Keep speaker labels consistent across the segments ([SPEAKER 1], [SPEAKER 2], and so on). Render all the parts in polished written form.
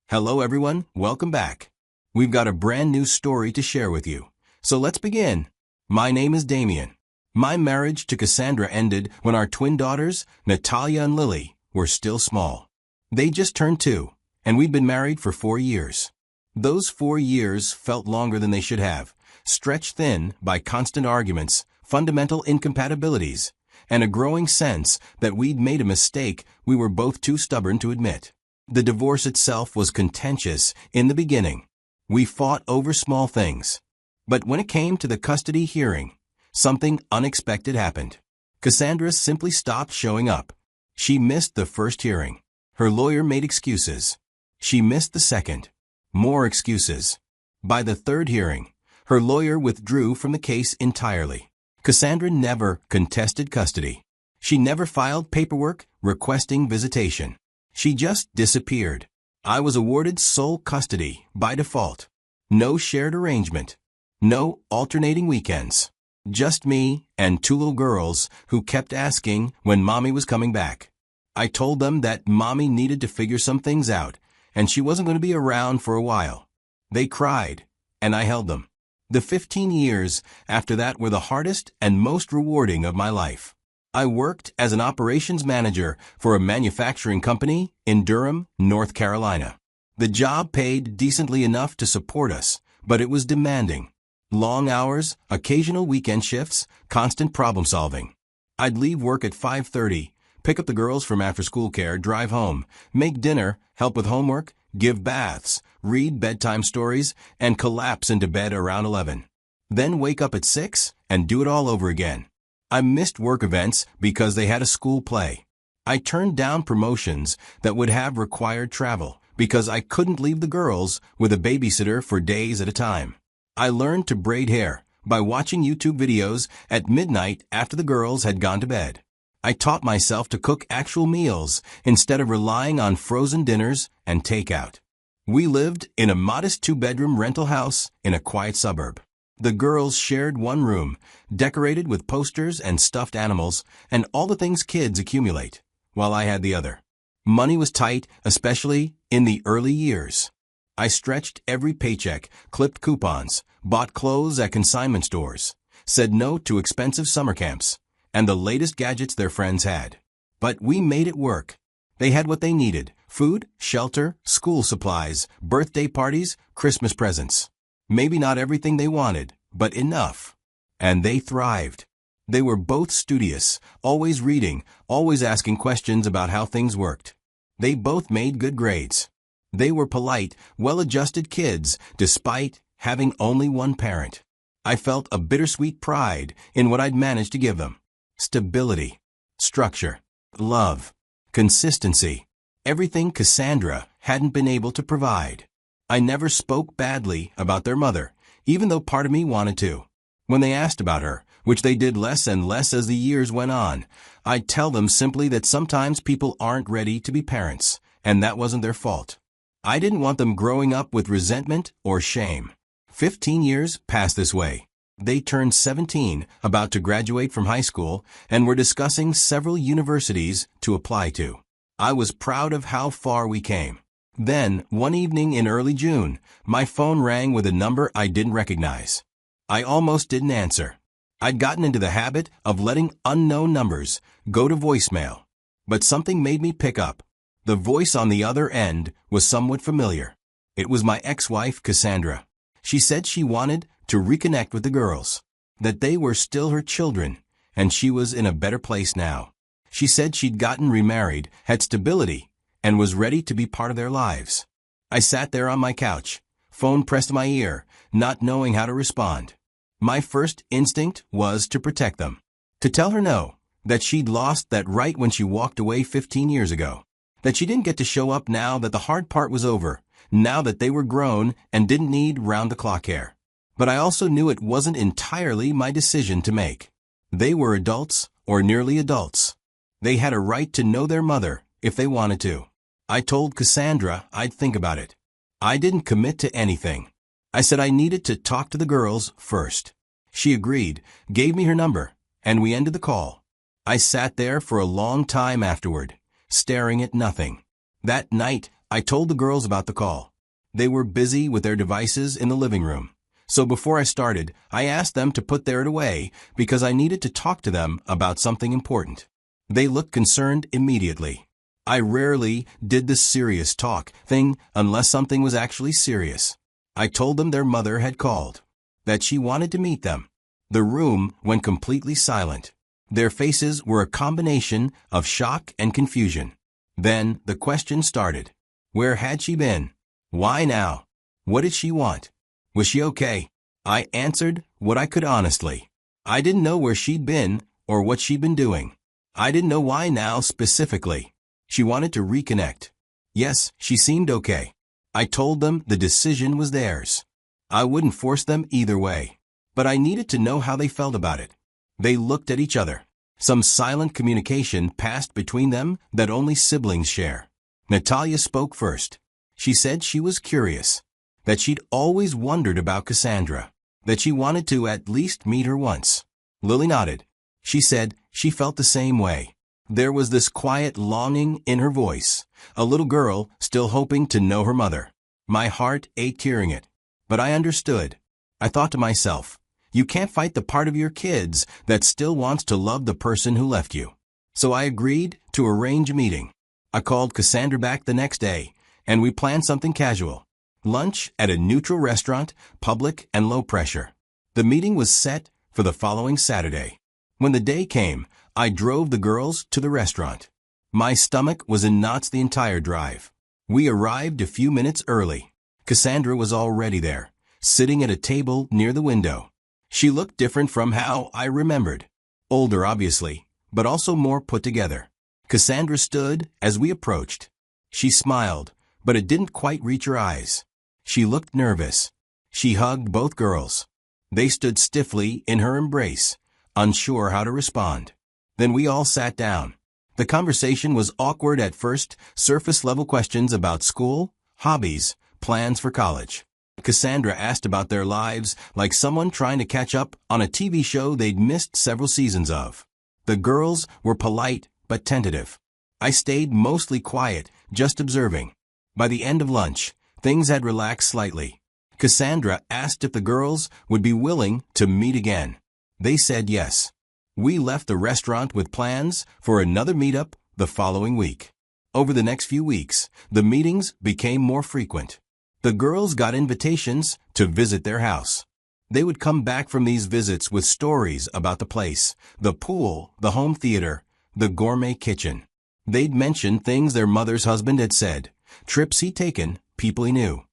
[SPEAKER 1] Hello everyone, welcome back. We've got a brand new story to share with you. So let's begin. My name is Damien. My marriage to Cassandra ended when our twin daughters, Natalia and Lily, were still small. They just turned 2, and we'd been married for 4 years. Those 4 years felt longer than they should have, stretched thin by constant arguments, fundamental incompatibilities, and a growing sense that we'd made a mistake we were both too stubborn to admit. The divorce itself was contentious in the beginning. We fought over small things. But when it came to the custody hearing, something unexpected happened. Cassandra simply stopped showing up. She missed the first hearing. Her lawyer made excuses. She missed the second. More excuses. By the third hearing, her lawyer withdrew from the case entirely. Cassandra never contested custody. She never filed paperwork requesting visitation. She just disappeared. I was awarded sole custody by default. No shared arrangement. No alternating weekends. Just me and 2 little girls who kept asking when Mommy was coming back. I told them that Mommy needed to figure some things out, and she wasn't going to be around for a while. They cried, and I held them. The 15 years after that were the hardest and most rewarding of my life. I worked as an operations manager for a manufacturing company in Durham, North Carolina. The job paid decently enough to support us, but it was demanding. Long hours, occasional weekend shifts, constant problem solving. I'd leave work at 5:30, pick up the girls from after-school care, drive home, make dinner, help with homework, give baths, read bedtime stories, and collapse into bed around 11. Then wake up at 6 and do it all over again. I missed work events because they had a school play. I turned down promotions that would have required travel because I couldn't leave the girls with a babysitter for days at a time. I learned to braid hair by watching YouTube videos at midnight after the girls had gone to bed. I taught myself to cook actual meals instead of relying on frozen dinners and takeout. We lived in a modest 2-bedroom rental house in a quiet suburb. The girls shared one room, decorated with posters and stuffed animals and all the things kids accumulate, while I had the other. Money was tight, especially in the early years. I stretched every paycheck, clipped coupons, bought clothes at consignment stores, said no to expensive summer camps, and the latest gadgets their friends had. But we made it work. They had what they needed: food, shelter, school supplies, birthday parties, Christmas presents. Maybe not everything they wanted, but enough. And they thrived. They were both studious, always reading, always asking questions about how things worked. They both made good grades. They were polite, well-adjusted kids, despite having only one parent. I felt a bittersweet pride in what I'd managed to give them. Stability, structure, love, consistency. Everything Cassandra hadn't been able to provide. I never spoke badly about their mother, even though part of me wanted to. When they asked about her, which they did less and less as the years went on, I'd tell them simply that sometimes people aren't ready to be parents, and that wasn't their fault. I didn't want them growing up with resentment or shame. 15 years passed this way. They turned 17, about to graduate from high school, and were discussing several universities to apply to. I was proud of how far we came. Then, one evening in early June, my phone rang with a number I didn't recognize. I almost didn't answer. I'd gotten into the habit of letting unknown numbers go to voicemail. But something made me pick up. The voice on the other end was somewhat familiar. It was my ex-wife, Cassandra. She said she wanted to reconnect with the girls, that they were still her children, and she was in a better place now. She said she'd gotten remarried, had stability, and was ready to be part of their lives. I sat there on my couch, phone pressed to my ear, not knowing how to respond. My first instinct was to protect them. To tell her no, that she'd lost that right when she walked away 15 years ago. That she didn't get to show up now that the hard part was over, now that they were grown and didn't need round-the-clock care. But I also knew it wasn't entirely my decision to make. They were adults, or nearly adults. They had a right to know their mother if they wanted to. I told Cassandra I'd think about it. I didn't commit to anything. I said I needed to talk to the girls first. She agreed, gave me her number, and we ended the call. I sat there for a long time afterward, staring at nothing. That night, I told the girls about the call. They were busy with their devices in the living room. So before I started, I asked them to put theirs away because I needed to talk to them about something important. They looked concerned immediately. I rarely did the serious talk thing unless something was actually serious. I told them their mother had called, that she wanted to meet them. The room went completely silent. Their faces were a combination of shock and confusion. Then the question started. Where had she been? Why now? What did she want? Was she okay? I answered what I could honestly. I didn't know where she'd been or what she'd been doing. I didn't know why now specifically. She wanted to reconnect. Yes, she seemed okay. I told them the decision was theirs. I wouldn't force them either way. But I needed to know how they felt about it. They looked at each other. Some silent communication passed between them that only siblings share. Natalia spoke first. She said she was curious, that she'd always wondered about Cassandra, that she wanted to at least meet her once. Lily nodded. She said she felt the same way. There was this quiet longing in her voice, a little girl still hoping to know her mother. My heart ached hearing it, but I understood. I thought to myself, you can't fight the part of your kids that still wants to love the person who left you. So I agreed to arrange a meeting. I called Cassandra back the next day, and we planned something casual. Lunch at a neutral restaurant, public and low pressure. The meeting was set for the following Saturday. When the day came, I drove the girls to the restaurant. My stomach was in knots the entire drive. We arrived a few minutes early. Cassandra was already there, sitting at a table near the window. She looked different from how I remembered. Older, obviously, but also more put together. Cassandra stood as we approached. She smiled, but it didn't quite reach her eyes. She looked nervous. She hugged both girls. They stood stiffly in her embrace, unsure how to respond. Then we all sat down. The conversation was awkward at first, surface-level questions about school, hobbies, plans for college. Cassandra asked about their lives like someone trying to catch up on a TV show they'd missed several seasons of. The girls were polite but tentative. I stayed mostly quiet, just observing. By the end of lunch, things had relaxed slightly. Cassandra asked if the girls would be willing to meet again. They said yes. We left the restaurant with plans for another meetup the following week. Over the next few weeks, the meetings became more frequent. The girls got invitations to visit their house. They would come back from these visits with stories about the place, the pool, the home theater, the gourmet kitchen. They'd mention things their mother's husband had said, trips he'd taken, people he knew.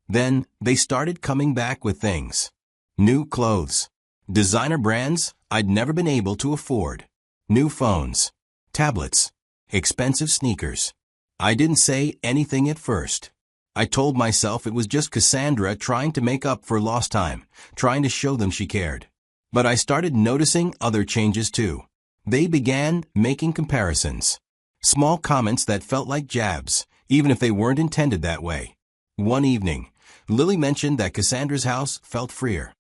[SPEAKER 1] Then they started coming back with things. New clothes, designer brands I'd never been able to afford, new phones, tablets, expensive sneakers. I didn't say anything at first. I told myself it was just Cassandra trying to make up for lost time, trying to show them she cared. But I started noticing other changes too. They began making comparisons. Small comments that felt like jabs, even if they weren't intended that way. One evening, Lily mentioned that Cassandra's house felt freer.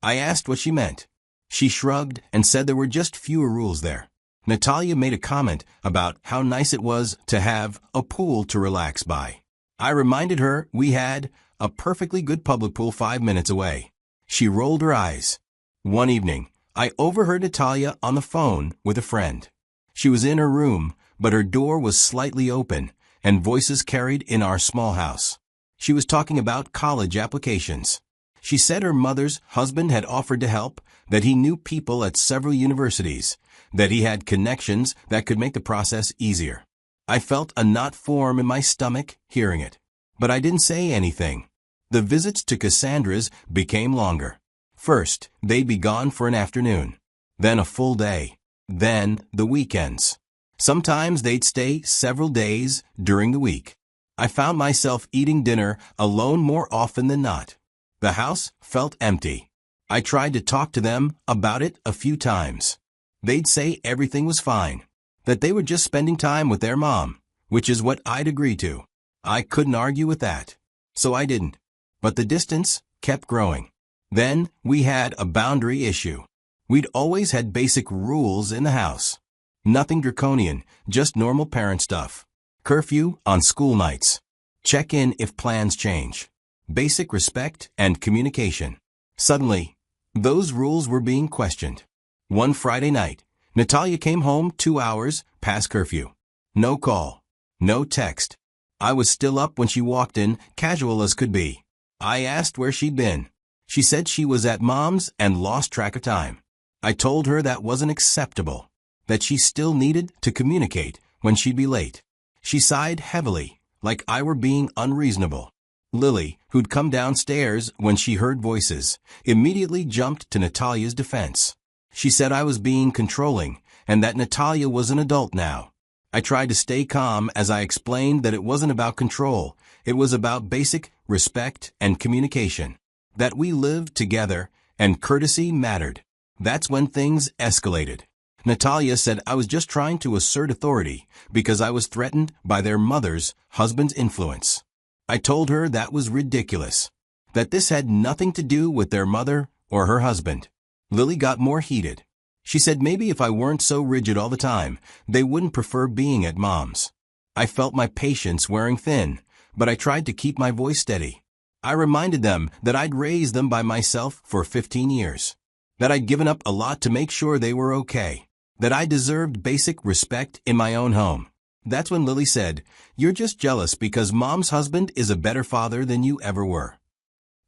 [SPEAKER 1] I asked what she meant. She shrugged and said there were just fewer rules there. Natalia made a comment about how nice it was to have a pool to relax by. I reminded her we had a perfectly good public pool 5 minutes away. She rolled her eyes. One evening, I overheard Natalia on the phone with a friend. She was in her room, but her door was slightly open, and voices carried in our small house. She was talking about college applications. She said her mother's husband had offered to help, that he knew people at several universities, that he had connections that could make the process easier. I felt a knot form in my stomach hearing it, but I didn't say anything. The visits to Cassandra's became longer. First, they'd be gone for an afternoon, then a full day, then the weekends. Sometimes they'd stay several days during the week. I found myself eating dinner alone more often than not. The house felt empty. I tried to talk to them about it a few times. They'd say everything was fine, that they were just spending time with their mom, which is what I'd agree to. I couldn't argue with that, so I didn't. But the distance kept growing. Then we had a boundary issue. We'd always had basic rules in the house. Nothing draconian, just normal parent stuff. Curfew on school nights. Check in if plans change. Basic respect and communication. Suddenly, those rules were being questioned. One Friday night, Natalia came home 2 hours past curfew. No call. No text. I was still up when she walked in, casual as could be. I asked where she'd been. She said she was at Mom's and lost track of time. I told her that wasn't acceptable, that she still needed to communicate when she'd be late. She sighed heavily, like I were being unreasonable. Lily, who'd come downstairs when she heard voices, immediately jumped to Natalia's defense. She said I was being controlling and that Natalia was an adult now. I tried to stay calm as I explained that it wasn't about control. It was about basic respect and communication. That we lived together and courtesy mattered. That's when things escalated. Natalia said I was just trying to assert authority because I was threatened by their mother's husband's influence. I told her that was ridiculous, that this had nothing to do with their mother or her husband. Lily got more heated. She said maybe if I weren't so rigid all the time, they wouldn't prefer being at Mom's. I felt my patience wearing thin, but I tried to keep my voice steady. I reminded them that I'd raised them by myself for 15 years, that I'd given up a lot to make sure they were okay, that I deserved basic respect in my own home. That's when Lily said, "You're just jealous because Mom's husband is a better father than you ever were."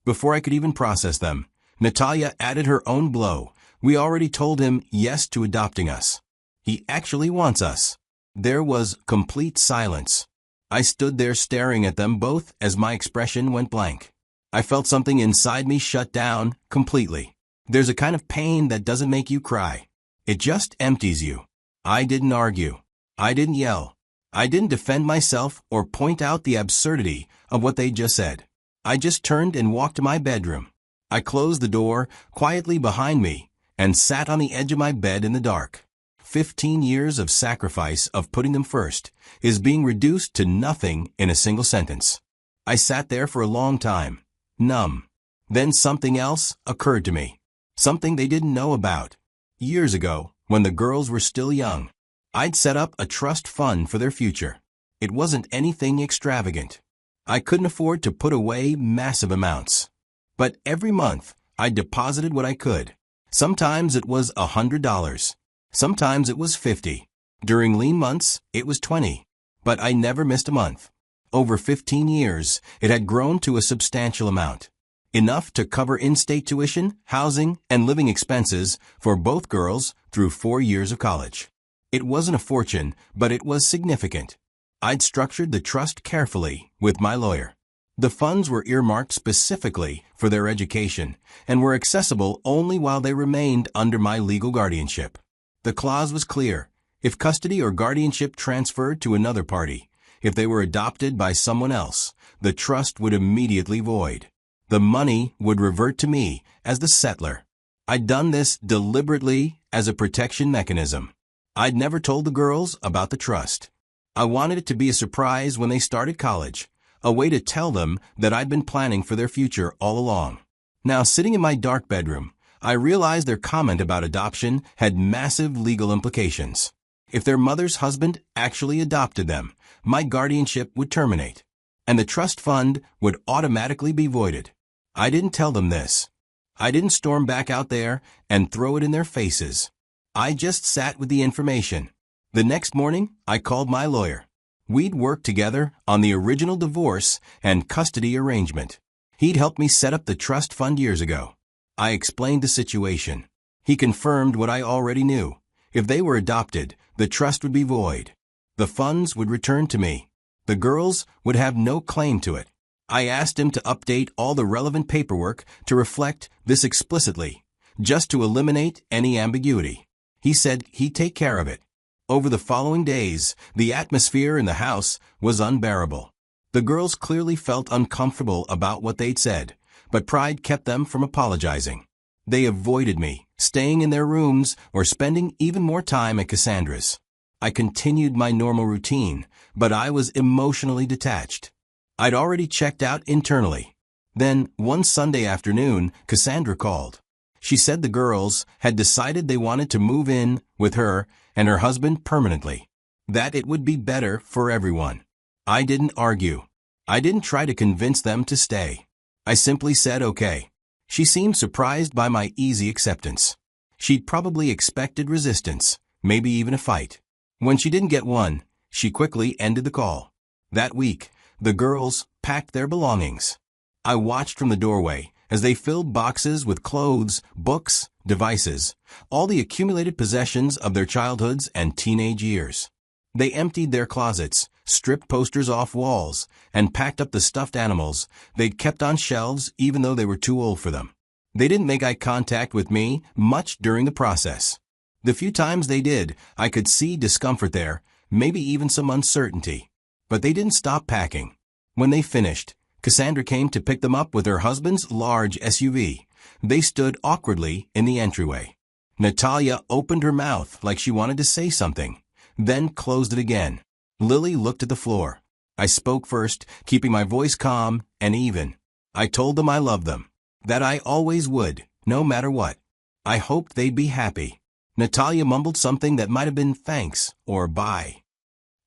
[SPEAKER 1] Before I could even process them, Natalia added her own blow. We already told him yes to adopting us. He actually wants us. There was complete silence. I stood there staring at them both as my expression went blank. I felt something inside me shut down completely. There's a kind of pain that doesn't make you cry. It just empties you. I didn't argue. I didn't yell. I didn't defend myself or point out the absurdity of what they just said. I just turned and walked to my bedroom. I closed the door quietly behind me and sat on the edge of my bed in the dark. 15 years of sacrifice of putting them first is being reduced to nothing in a single sentence. I sat there for a long time, numb. Then something else occurred to me. Something they didn't know about. Years ago, when the girls were still young, I'd set up a trust fund for their future. It wasn't anything extravagant. I couldn't afford to put away massive amounts. But every month, I deposited what I could. Sometimes it was $100. Sometimes it was $50. During lean months, it was $20. But I never missed a month. Over 15 years, it had grown to a substantial amount. Enough to cover in-state tuition, housing, and living expenses for both girls through 4 years of college. It wasn't a fortune, but it was significant. I'd structured the trust carefully with my lawyer. The funds were earmarked specifically for their education and were accessible only while they remained under my legal guardianship. The clause was clear. If custody or guardianship transferred to another party, if they were adopted by someone else, the trust would immediately void. The money would revert to me as the settler. I'd done this deliberately as a protection mechanism. I'd never told the girls about the trust. I wanted it to be a surprise when they started college. A way to tell them that I'd been planning for their future all along. Now, sitting in my dark bedroom, I realized their comment about adoption had massive legal implications. If their mother's husband actually adopted them, my guardianship would terminate, and the trust fund would automatically be voided. I didn't tell them this. I didn't storm back out there and throw it in their faces. I just sat with the information. The next morning, I called my lawyer. We'd worked together on the original divorce and custody arrangement. He'd helped me set up the trust fund years ago. I explained the situation. He confirmed what I already knew. If they were adopted, the trust would be void. The funds would return to me. The girls would have no claim to it. I asked him to update all the relevant paperwork to reflect this explicitly, just to eliminate any ambiguity. He said he'd take care of it. Over the following days, the atmosphere in the house was unbearable. The girls clearly felt uncomfortable about what they'd said, but pride kept them from apologizing. They avoided me, staying in their rooms or spending even more time at Cassandra's. I continued my normal routine, but I was emotionally detached. I'd already checked out internally. Then, one Sunday afternoon, Cassandra called. She said the girls had decided they wanted to move in with her and her husband permanently, that it would be better for everyone. I didn't argue. I didn't try to convince them to stay. I simply said okay. She seemed surprised by my easy acceptance. She'd probably expected resistance, maybe even a fight. When she didn't get one, she quickly ended the call. That week, the girls packed their belongings. I watched from the doorway as they filled boxes with clothes, books, devices, all the accumulated possessions of their childhoods and teenage years. They emptied their closets, stripped posters off walls, and packed up the stuffed animals they'd kept on shelves even though they were too old for them. They didn't make eye contact with me much during the process. The few times they did, I could see discomfort there, maybe even some uncertainty. But they didn't stop packing. When they finished, Cassandra came to pick them up with her husband's large SUV. They stood awkwardly in the entryway. Natalia opened her mouth like she wanted to say something, then closed it again. Lily looked at the floor. I spoke first, keeping my voice calm and even. I told them I loved them, that I always would, no matter what. I hoped they'd be happy. Natalia mumbled something that might have been thanks or bye.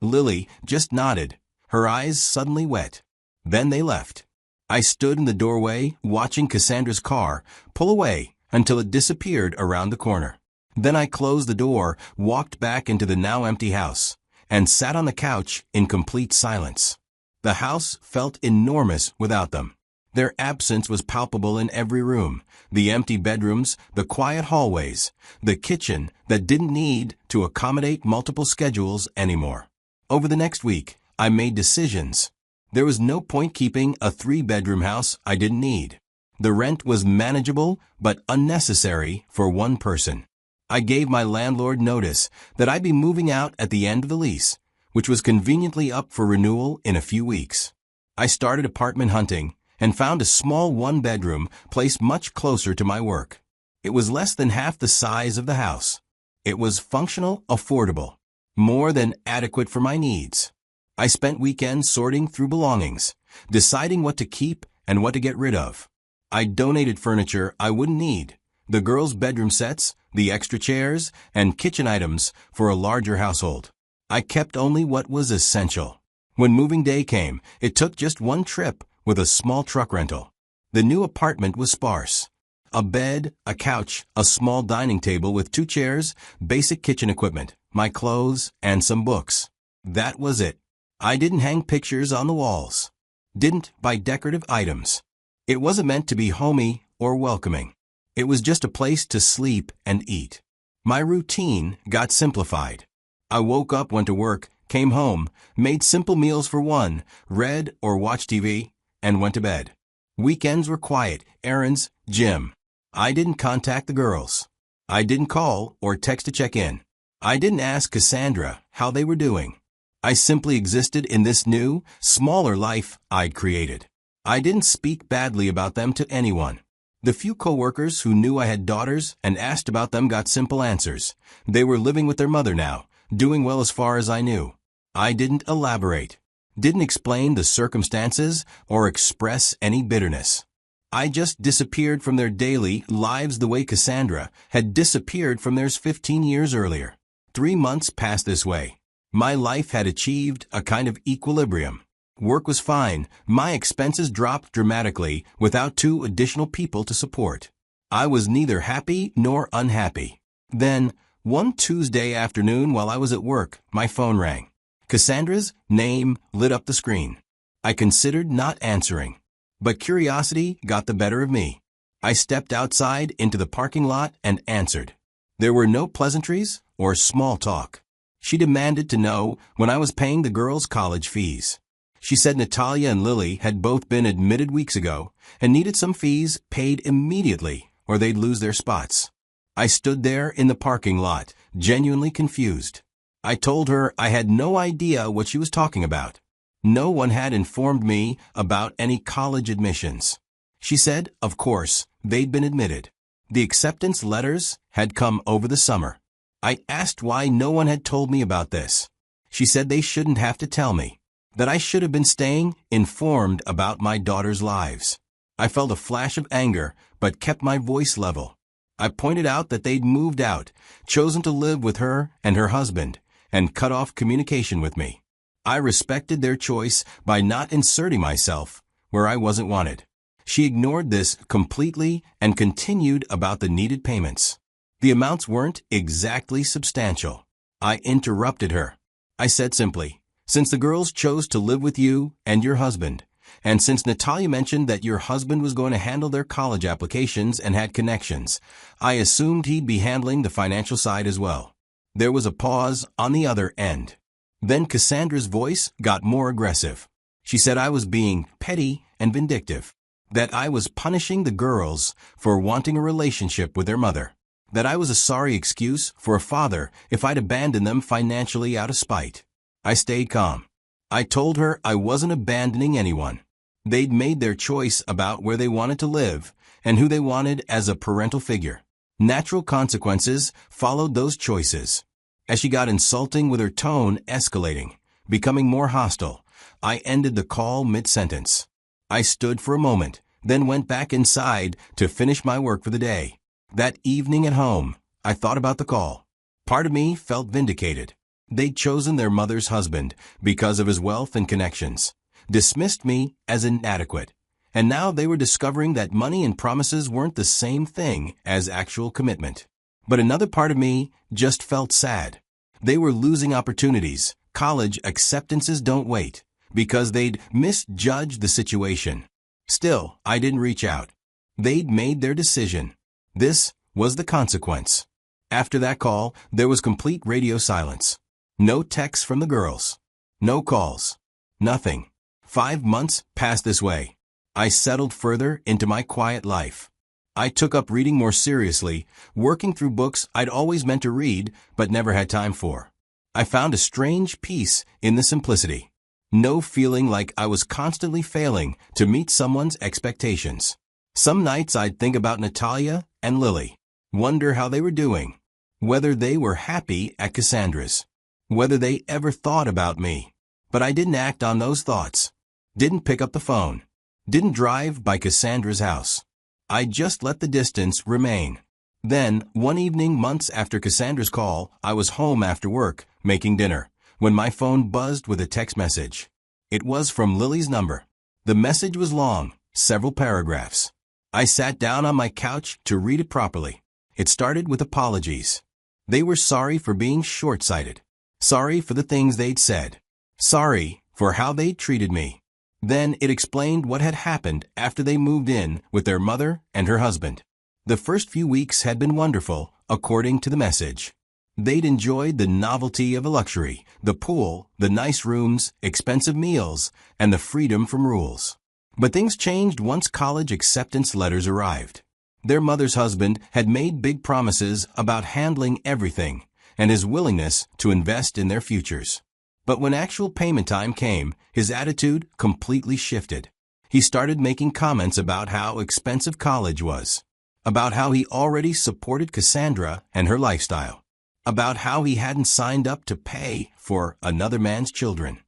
[SPEAKER 1] Lily just nodded, her eyes suddenly wet. Then they left. I stood in the doorway, watching Cassandra's car pull away until it disappeared around the corner. Then I closed the door, walked back into the now empty house, and sat on the couch in complete silence. The house felt enormous without them. Their absence was palpable in every room, the empty bedrooms, the quiet hallways, the kitchen that didn't need to accommodate multiple schedules anymore. Over the next week, I made decisions. There was no point keeping a 3-bedroom house I didn't need. The rent was manageable but unnecessary for one person. I gave my landlord notice that I'd be moving out at the end of the lease, which was conveniently up for renewal in a few weeks. I started apartment hunting and found a small 1-bedroom place much closer to my work. It was less than half the size of the house. It was functional, affordable, more than adequate for my needs. I spent weekends sorting through belongings, deciding what to keep and what to get rid of. I donated furniture I wouldn't need, the girls' bedroom sets, the extra chairs, and kitchen items for a larger household. I kept only what was essential. When moving day came, it took just one trip with a small truck rental. The new apartment was sparse. A bed, a couch, a small dining table with 2 chairs, basic kitchen equipment, my clothes, and some books. That was it. I didn't hang pictures on the walls. Didn't buy decorative items. It wasn't meant to be homey or welcoming. It was just a place to sleep and eat. My routine got simplified. I woke up, went to work, came home, made simple meals for one, read or watched TV, and went to bed. Weekends were quiet, errands, gym. I didn't contact the girls. I didn't call or text to check in. I didn't ask Cassandra how they were doing. I simply existed in this new, smaller life I'd created. I didn't speak badly about them to anyone. The few coworkers who knew I had daughters and asked about them got simple answers. They were living with their mother now, doing well as far as I knew. I didn't elaborate, didn't explain the circumstances or express any bitterness. I just disappeared from their daily lives the way Cassandra had disappeared from theirs 15 years earlier. 3 months passed this way. My life had achieved a kind of equilibrium. Work was fine. My expenses dropped dramatically without 2 additional people to support. I was neither happy nor unhappy. Then, one Tuesday afternoon while I was at work, my phone rang. Cassandra's name lit up the screen. I considered not answering, but curiosity got the better of me. I stepped outside into the parking lot and answered. There were no pleasantries or small talk. She demanded to know when I was paying the girls' college fees. She said Natalia and Lily had both been admitted weeks ago and needed some fees paid immediately or they'd lose their spots. I stood there in the parking lot, genuinely confused. I told her I had no idea what she was talking about. No one had informed me about any college admissions. She said, of course, they'd been admitted. The acceptance letters had come over the summer. I asked why no one had told me about this. She said they shouldn't have to tell me, that I should have been staying informed about my daughters' lives. I felt a flash of anger, but kept my voice level. I pointed out that they'd moved out, chosen to live with her and her husband, and cut off communication with me. I respected their choice by not inserting myself where I wasn't wanted. She ignored this completely and continued about the needed payments. The amounts weren't exactly substantial. I interrupted her. I said simply, "Since the girls chose to live with you and your husband, and since Natalia mentioned that your husband was going to handle their college applications and had connections, I assumed he'd be handling the financial side as well." There was a pause on the other end. Then Cassandra's voice got more aggressive. She said I was being petty and vindictive, that I was punishing the girls for wanting a relationship with their mother, that I was a sorry excuse for a father if I'd abandoned them financially out of spite. I stayed calm. I told her I wasn't abandoning anyone. They'd made their choice about where they wanted to live and who they wanted as a parental figure. Natural consequences followed those choices. As she got insulting with her tone escalating, becoming more hostile, I ended the call mid-sentence. I stood for a moment, then went back inside to finish my work for the day. That evening at home, I thought about the call. Part of me felt vindicated. They'd chosen their mother's husband because of his wealth and connections, dismissed me as inadequate, and now they were discovering that money and promises weren't the same thing as actual commitment. But another part of me just felt sad. They were losing opportunities. College acceptances don't wait, because they'd misjudged the situation. Still, I didn't reach out. They'd made their decision. This was the consequence. After that call, there was complete radio silence. No texts from the girls. No calls. Nothing. 5 months passed this way. I settled further into my quiet life. I took up reading more seriously, working through books I'd always meant to read but never had time for. I found a strange peace in the simplicity. No feeling like I was constantly failing to meet someone's expectations. Some nights I'd think about Natalia and Lily, wonder how they were doing, whether they were happy at Cassandra's, whether they ever thought about me. But I didn't act on those thoughts, didn't pick up the phone, didn't drive by Cassandra's house. I just let the distance remain. Then, one evening months after Cassandra's call, I was home after work, making dinner, when my phone buzzed with a text message. It was from Lily's number. The message was long, several paragraphs. I sat down on my couch to read it properly. It started with apologies. They were sorry for being short-sighted. Sorry for the things they'd said. Sorry for how they'd treated me. Then it explained what had happened after they moved in with their mother and her husband. The first few weeks had been wonderful, according to the message. They'd enjoyed the novelty of a luxury, the pool, the nice rooms, expensive meals, and the freedom from rules. But things changed once college acceptance letters arrived. Their mother's husband had made big promises about handling everything and his willingness to invest in their futures. But when actual payment time came, his attitude completely shifted. He started making comments about how expensive college was, about how he already supported Cassandra and her lifestyle, about how he hadn't signed up to pay for another man's children.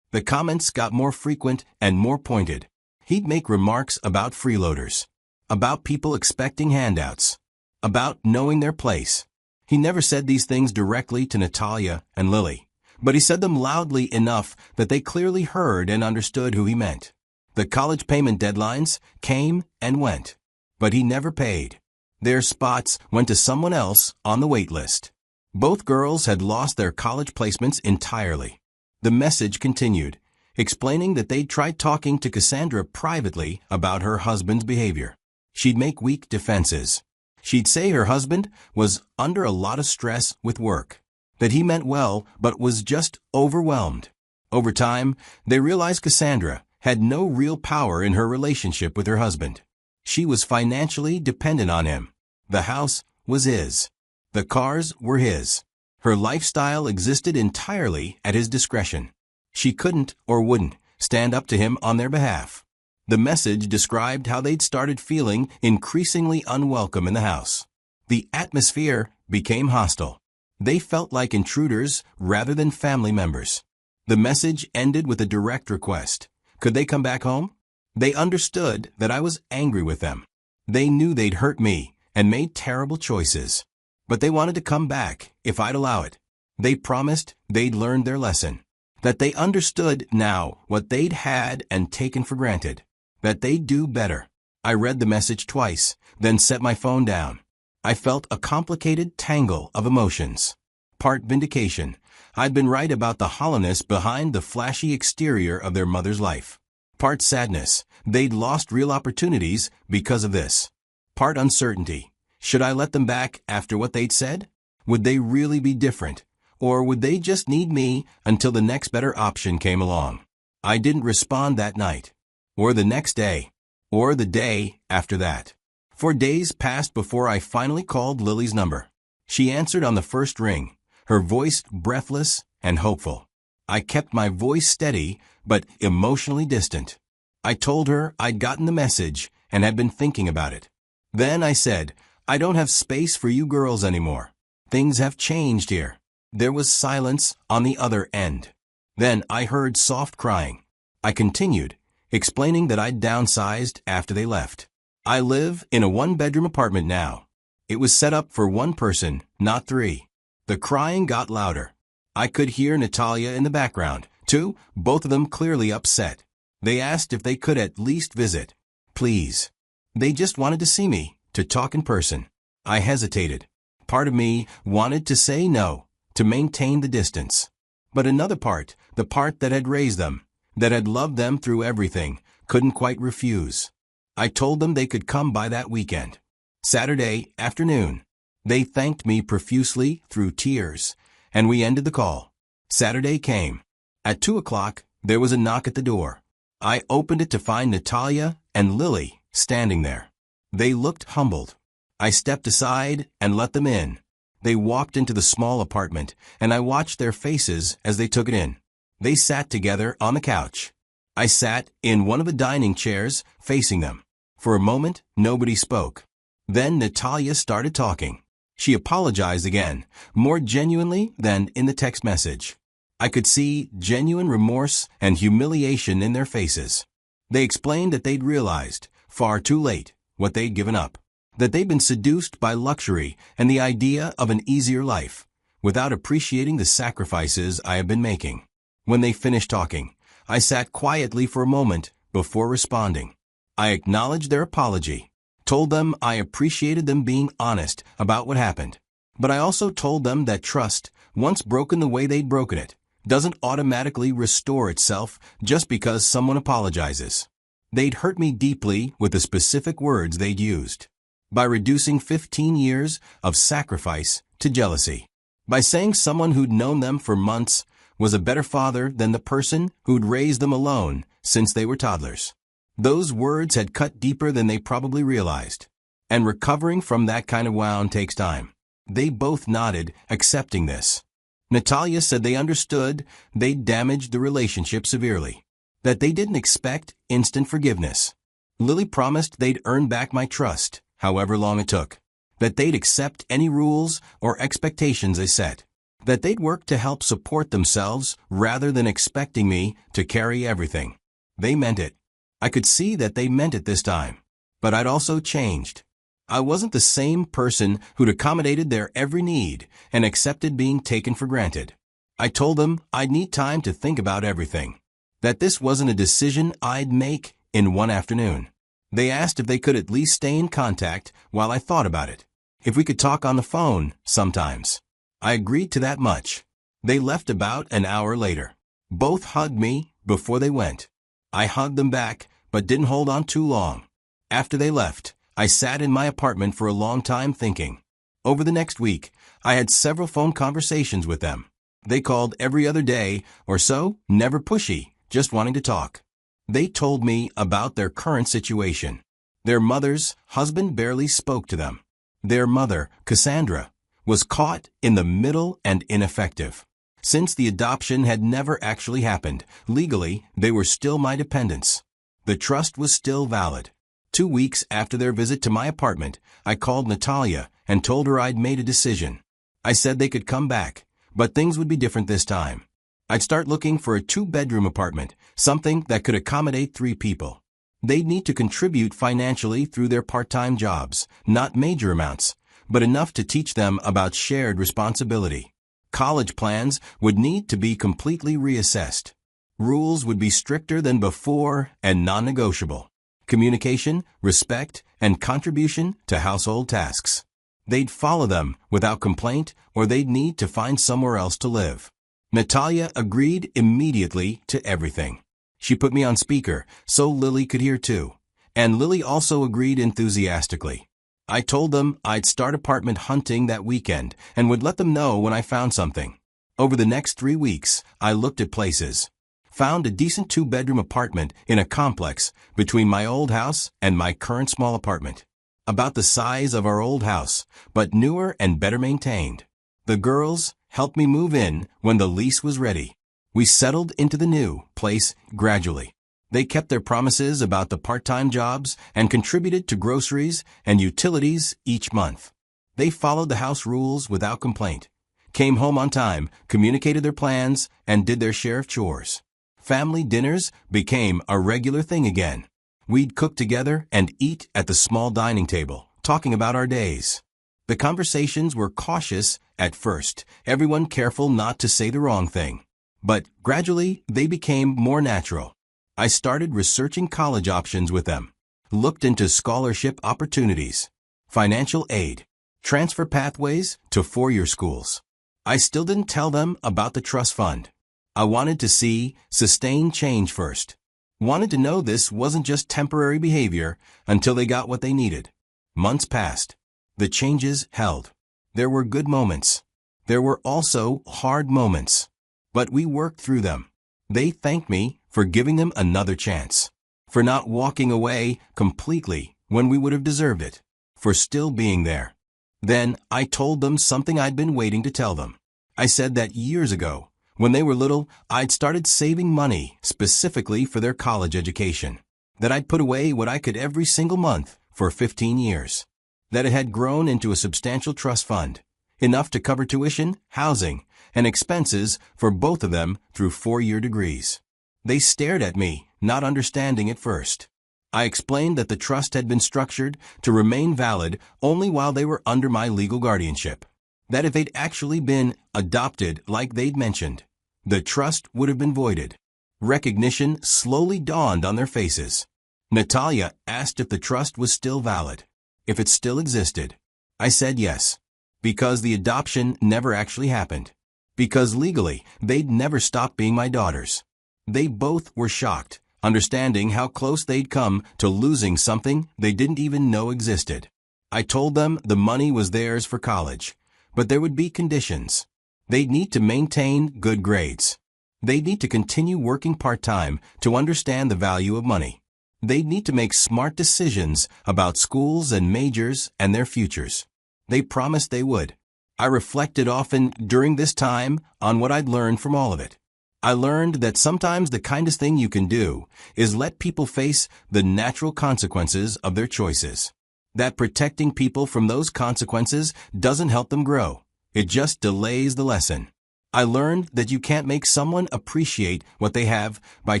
[SPEAKER 1] The comments got more frequent and more pointed. He'd make remarks about freeloaders, about people expecting handouts, about knowing their place. He never said these things directly to Natalia and Lily, but he said them loudly enough that they clearly heard and understood who he meant. The college payment deadlines came and went, but he never paid. Their spots went to someone else on the wait list. Both girls had lost their college placements entirely. The message continued, explaining that they'd tried talking to Cassandra privately about her husband's behavior. She'd make weak defenses. She'd say her husband was under a lot of stress with work, that he meant well but was just overwhelmed. Over time, they realized Cassandra had no real power in her relationship with her husband. She was financially dependent on him. The house was his. The cars were his. Her lifestyle existed entirely at his discretion. She couldn't or wouldn't stand up to him on their behalf. The message described how they'd started feeling increasingly unwelcome in the house. The atmosphere became hostile. They felt like intruders rather than family members. The message ended with a direct request. Could they come back home? They understood that I was angry with them. They knew they'd hurt me and made terrible choices. But they wanted to come back if I'd allow it. They promised they'd learned their lesson. That they understood now what they'd had and taken for granted. That they'd do better. I read the message twice, then set my phone down. I felt a complicated tangle of emotions. Part vindication. I'd been right about the hollowness behind the flashy exterior of their mother's life. Part sadness. They'd lost real opportunities because of this. Part uncertainty. Should I let them back after what they'd said? Would they really be different? Or would they just need me until the next better option came along? I didn't respond that night. Or the next day. Or the day after that. 4 days passed before I finally called Lily's number. She answered on the first ring, her voice breathless and hopeful. I kept my voice steady, but emotionally distant. I told her I'd gotten the message and had been thinking about it. Then I said, I don't have space for you girls anymore. Things have changed here. There was silence on the other end. Then I heard soft crying. I continued, explaining that I'd downsized after they left. I live in a 1-bedroom apartment now. It was set up for 1 person, not 3. The crying got louder. I could hear Natalia in the background, too, both of them clearly upset. They asked if they could at least visit. Please. They just wanted to see me, to talk in person. I hesitated. Part of me wanted to say no, to maintain the distance. But another part, the part that had raised them, that had loved them through everything, couldn't quite refuse. I told them they could come by that weekend. Saturday afternoon. They thanked me profusely through tears, and we ended the call. Saturday came. At 2 o'clock, there was a knock at the door. I opened it to find Natalia and Lily standing there. They looked humbled. I stepped aside and let them in. They walked into the small apartment, and I watched their faces as they took it in. They sat together on the couch. I sat in one of the dining chairs, facing them. For a moment, nobody spoke. Then Natalia started talking. She apologized again, more genuinely than in the text message. I could see genuine remorse and humiliation in their faces. They explained that they'd realized, far too late, what they'd given up. That they'd been seduced by luxury and the idea of an easier life, without appreciating the sacrifices I had been making. When they finished talking, I sat quietly for a moment before responding. I acknowledged their apology, told them I appreciated them being honest about what happened. But I also told them that trust, once broken the way they'd broken it, doesn't automatically restore itself just because someone apologizes. They'd hurt me deeply with the specific words they'd used. By reducing 15 years of sacrifice to jealousy. By saying someone who'd known them for months was a better father than the person who'd raised them alone since they were toddlers. Those words had cut deeper than they probably realized. And recovering from that kind of wound takes time. They both nodded, accepting this. Natalia said they understood they'd damaged the relationship severely. That they didn't expect instant forgiveness. Lily promised they'd earn back my trust, however long it took. That they'd accept any rules or expectations I set. That they'd work to help support themselves rather than expecting me to carry everything. They meant it. I could see that they meant it this time. But I'd also changed. I wasn't the same person who'd accommodated their every need and accepted being taken for granted. I told them I'd need time to think about everything. That this wasn't a decision I'd make in one afternoon. They asked if they could at least stay in contact while I thought about it. If we could talk on the phone sometimes. I agreed to that much. They left about an hour later. Both hugged me before they went. I hugged them back, but didn't hold on too long. After they left, I sat in my apartment for a long time thinking. Over the next week, I had several phone conversations with them. They called every other day or so, never pushy, just wanting to talk. They told me about their current situation. Their mother's husband barely spoke to them. Their mother, Cassandra, was caught in the middle and ineffective. Since the adoption had never actually happened, legally, they were still my dependents. The trust was still valid. 2 weeks after their visit to my apartment, I called Natalia and told her I'd made a decision. I said they could come back, but things would be different this time. I'd start looking for a 2-bedroom apartment, something that could accommodate 3 people. They'd need to contribute financially through their part-time jobs, not major amounts, but enough to teach them about shared responsibility. College plans would need to be completely reassessed. Rules would be stricter than before and non-negotiable. Communication, respect, and contribution to household tasks. They'd follow them without complaint, or they'd need to find somewhere else to live. Natalia agreed immediately to everything. She put me on speaker so Lily could hear too. And Lily also agreed enthusiastically. I told them I'd start apartment hunting that weekend and would let them know when I found something. Over the next 3 weeks, I looked at places. Found a decent 2-bedroom apartment in a complex between my old house and my current small apartment. About the size of our old house, but newer and better maintained. The girls helped me move in when the lease was ready. We settled into the new place gradually. They kept their promises about the part-time jobs and contributed to groceries and utilities each month. They followed the house rules without complaint, came home on time, communicated their plans, and did their share of chores. Family dinners became a regular thing again. We'd cook together and eat at the small dining table, talking about our days. The conversations were cautious at first, everyone careful not to say the wrong thing. But gradually, they became more natural. I started researching college options with them, looked into scholarship opportunities, financial aid, transfer pathways to 4-year schools. I still didn't tell them about the trust fund. I wanted to see sustained change first. Wanted to know this wasn't just temporary behavior until they got what they needed. Months passed. The changes held. There were good moments. There were also hard moments. But we worked through them. They thanked me for giving them another chance, for not walking away completely when we would have deserved it, for still being there. Then I told them something I'd been waiting to tell them. I said that years ago, when they were little, I'd started saving money specifically for their college education, that I'd put away what I could every single month for 15 years, that it had grown into a substantial trust fund, enough to cover tuition, housing, and expenses for both of them through 4-year degrees. They stared at me, not understanding at first. I explained that the trust had been structured to remain valid only while they were under my legal guardianship. That if they'd actually been adopted like they'd mentioned, the trust would have been voided. Recognition slowly dawned on their faces. Natalia asked if the trust was still valid, if it still existed. I said yes, because the adoption never actually happened, because legally they'd never stopped being my daughters. They both were shocked, understanding how close they'd come to losing something they didn't even know existed. I told them the money was theirs for college, but there would be conditions. They'd need to maintain good grades. They'd need to continue working part-time to understand the value of money. They'd need to make smart decisions about schools and majors and their futures. They promised they would. I reflected often during this time on what I'd learned from all of it. I learned that sometimes the kindest thing you can do is let people face the natural consequences of their choices. That protecting people from those consequences doesn't help them grow. It just delays the lesson. I learned that you can't make someone appreciate what they have by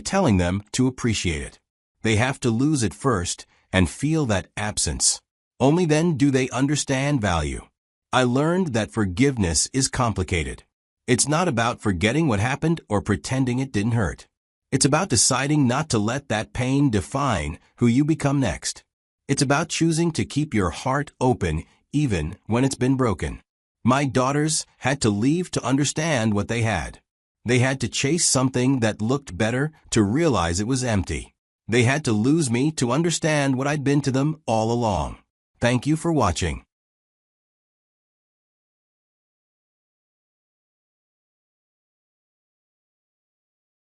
[SPEAKER 1] telling them to appreciate it. They have to lose it first and feel that absence. Only then do they understand value. I learned that forgiveness is complicated. It's not about forgetting what happened or pretending it didn't hurt. It's about deciding not to let that pain define who you become next. It's about choosing to keep your heart open even when it's been broken. My daughters had to leave to understand what they had. They had to chase something that looked better to realize it was empty. They had to lose me to understand what I'd been to them all along. Thank you for watching.